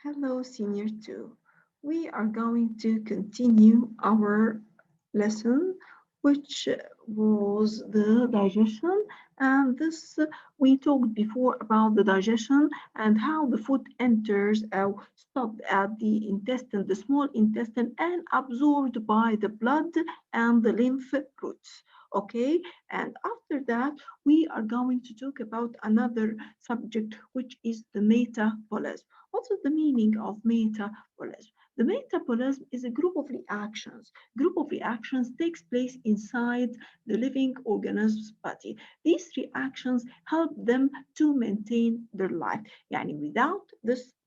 Hello, Senior 2. We are going to continue our lesson, which was the digestion. And this, we talked before about the digestion and how the food enters stopped at the intestine, the small intestine, and absorbed by the blood and the lymph routes. Okay, and after that, we are going to talk about another subject, which is the metabolism. What is the meaning of metabolism? The metabolism is a group of reactions. Group of reactions takes place inside the living organism's body. These reactions help them to maintain their life. Yani without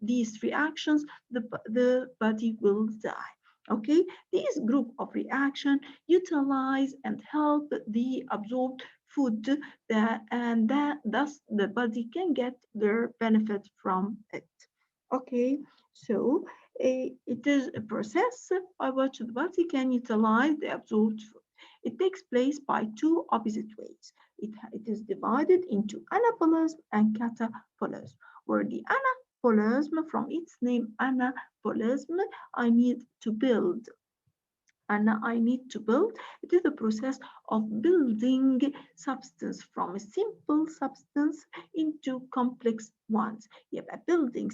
these reactions, the body will die. Okay, these group of reaction utilize and help the absorbed food that thus the body can get their benefit from it. Okay, so it is a process by which the body can utilize the absorbed food. It takes place by two opposite ways. It is divided into anabolism and catabolism, where the anabolism, from its name anabolism, I need to build and I need to build. It is the process of building substance from a simple substance into complex ones. يبقى building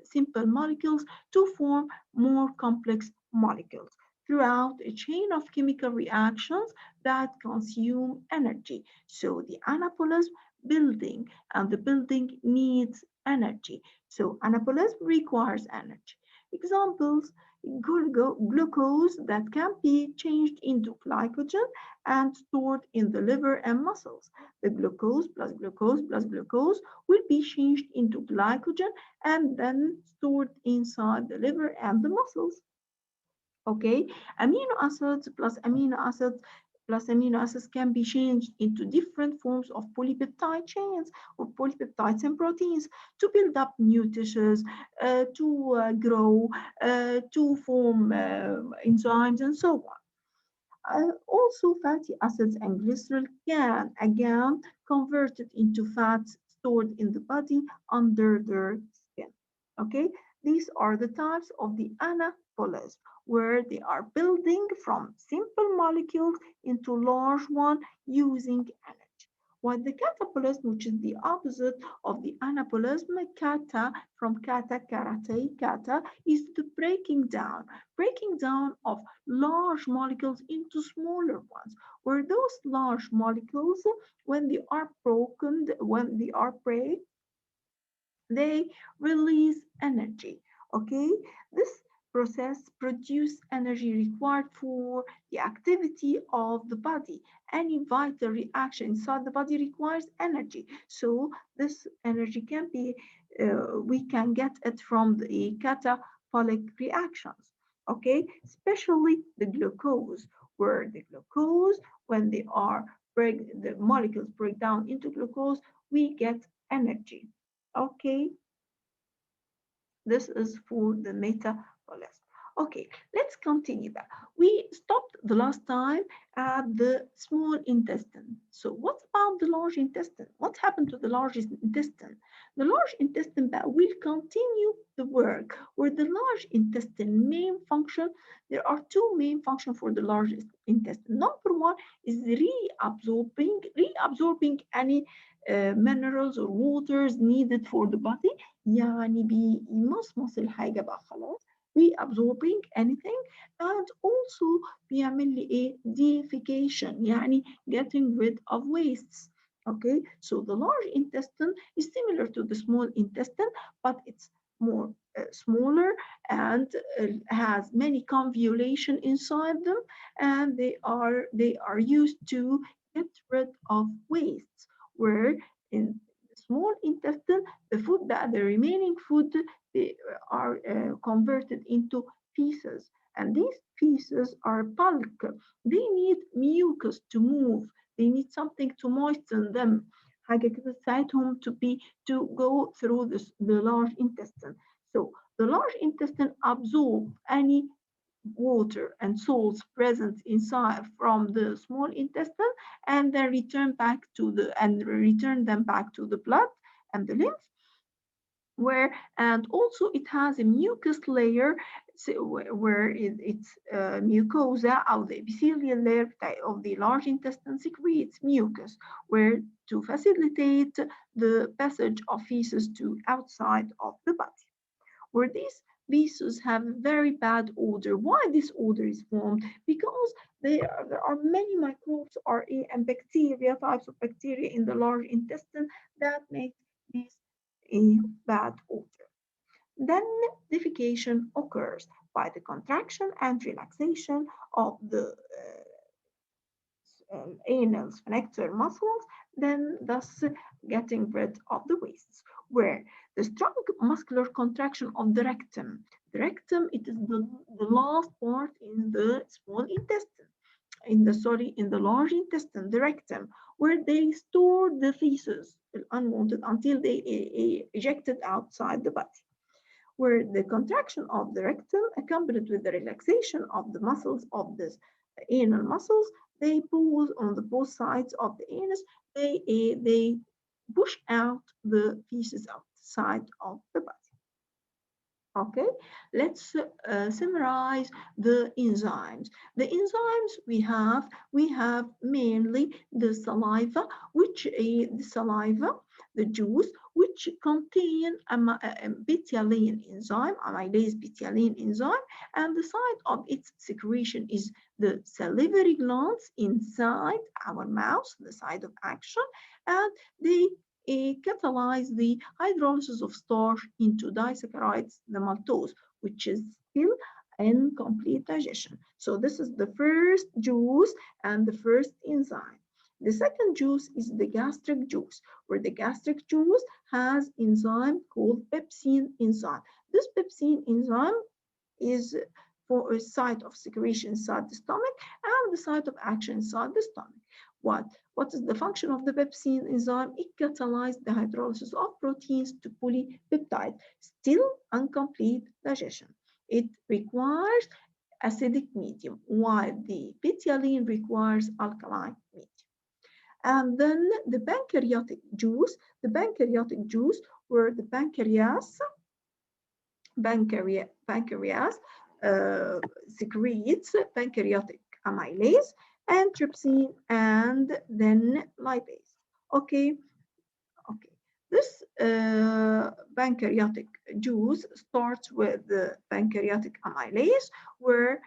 simple molecules to form more complex molecules throughout a chain of chemical reactions that consume energy. So the anabolism building and the building needs energy. So anabolism requires energy. Examples: glucose that can be changed into glycogen and stored in the liver and muscles. The glucose plus glucose will be changed into glycogen and then stored inside the liver and the muscles. Okay, amino acids plus amino acids can be changed into different forms of polypeptide chains or polypeptides and proteins to build up new tissues, to grow, to form enzymes, and so on. Also, fatty acids and glycerol can again converted into fats stored in the body under their skin. Okay, these are the types of the anabolism, where they are building from simple molecules into large one using energy. While the catabolism, which is the opposite of the anabolism, kata from karate, kata is the breaking down of large molecules into smaller ones, where those large molecules, when they are break, they release energy. Okay, this process produce energy required for the activity of the body. Any vital reaction inside the body requires energy, so this energy can be we can get it from the catabolic reactions. Okay, especially the glucose, where the glucose, when the molecules break down into glucose, we get energy. Okay, this is for the metabolism. Okay, let's continue back. We stopped the last time at the small intestine. So what about the large intestine? What happened to the large intestine? The large intestine will continue the work where the large intestine main function, there are two main functions for the large intestine. Number one is reabsorbing any minerals or waters needed for the body. يعني بيمصمص الحاجة بقى خلاص reabsorbing anything, and also بيعمل لي ايه deification يعني getting rid of wastes. Okay, so the large intestine is similar to the small intestine, but it's more smaller and has many convolution inside them, and they are used to get rid of wastes, where in the small intestine the food that the remaining food they are converted into feces, and these feces are bulk. They need mucus to move, they need something to moisten them، حاجة كده تساعدهم to go through the large intestine. So the large intestine absorb any water and salts present inside from the small intestine, and then return them back to the blood and the lymph, where, and also it has a mucus layer, where it's mucosa, or the epithelial layer of the large intestine secretes mucus, where to facilitate the passage of feces to outside of the body, where these feces have a very bad odor. Why this odor is formed? Because there are many microbes or and bacteria, types of bacteria in the large intestine that make this a bad odor. Then defecation occurs by the contraction and relaxation of the anal sphincter muscles, then thus getting rid of the wastes. Where the strong muscular contraction of the rectum, it is the last part in the small intestine, in the large intestine, the rectum, where they store the feces, unwanted, until they ejected outside the body, where the contraction of the rectum accompanied with the relaxation of the muscles of the anal muscles, they pull on the both sides of the anus, they push out the feces outside of the body. Okay, let's summarize the enzymes. The enzymes we have mainly the saliva, the juice, which contain a betaline enzyme, amylase betaline enzyme, and the site of its secretion is the salivary glands inside our mouth, the site of action, and they catalyze the hydrolysis of starch into disaccharides, the maltose, which is still incomplete digestion. So this is the first juice and the first enzyme. The second juice is the gastric juice, where the gastric juice has enzyme called pepsin enzyme. This pepsin enzyme is for a site of secretion inside the stomach and the site of action inside the stomach. What is the function of the pepsin enzyme? It catalyzes the hydrolysis of proteins to polypeptide, still incomplete digestion. It requires acidic medium, while the betaline requires alkaline medium. And then the pancreatic juice, where the pancreas secretes pancreatic amylase and trypsin and then lipase. Okay, okay. This pancreatic juice starts with the pancreatic amylase, where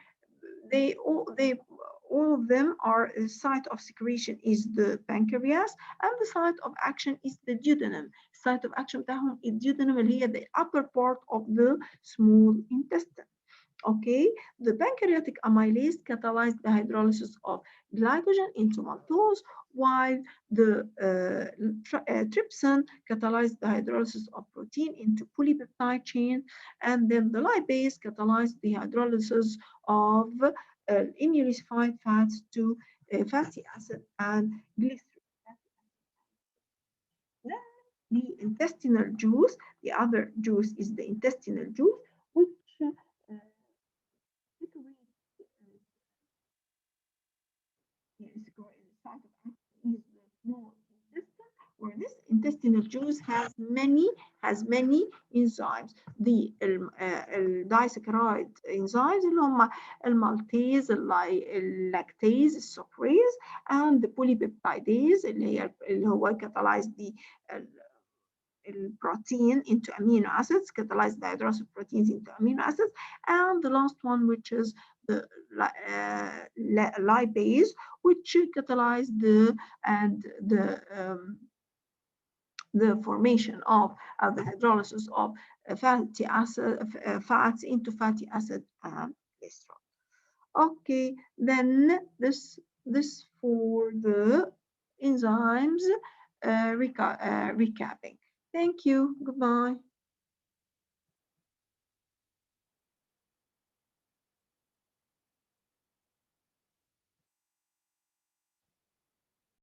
all of them are a site of secretion is the pancreas, and the site of action is the duodenum. Site of action بتاعهم الديودنم اللي هي the upper part of the small intestine. Okay, the pancreatic amylase catalyzes the hydrolysis of glycogen into maltose, while the trypsin catalyzes the hydrolysis of protein into polypeptide chain, and then the lipase catalyzes the hydrolysis of emulsified fats to fatty acid and glycerol. Then the intestinal juice, the other juice is the intestinal juice, which where this intestinal juice has many enzymes. The الدايسكرايد enzymes اللي هم المالتيز، اللاكتيز، السكريز، and the polypeptidase اللي هو catalyze the protein into amino acids, catalyze the hydrolysis proteins into amino acids, and the last one, which is the lipase, which catalyze the formation of the hydrolysis of fatty acid fats into fatty acid and glycerol. Okay, then this for the enzymes recapping. Thank you. Goodbye.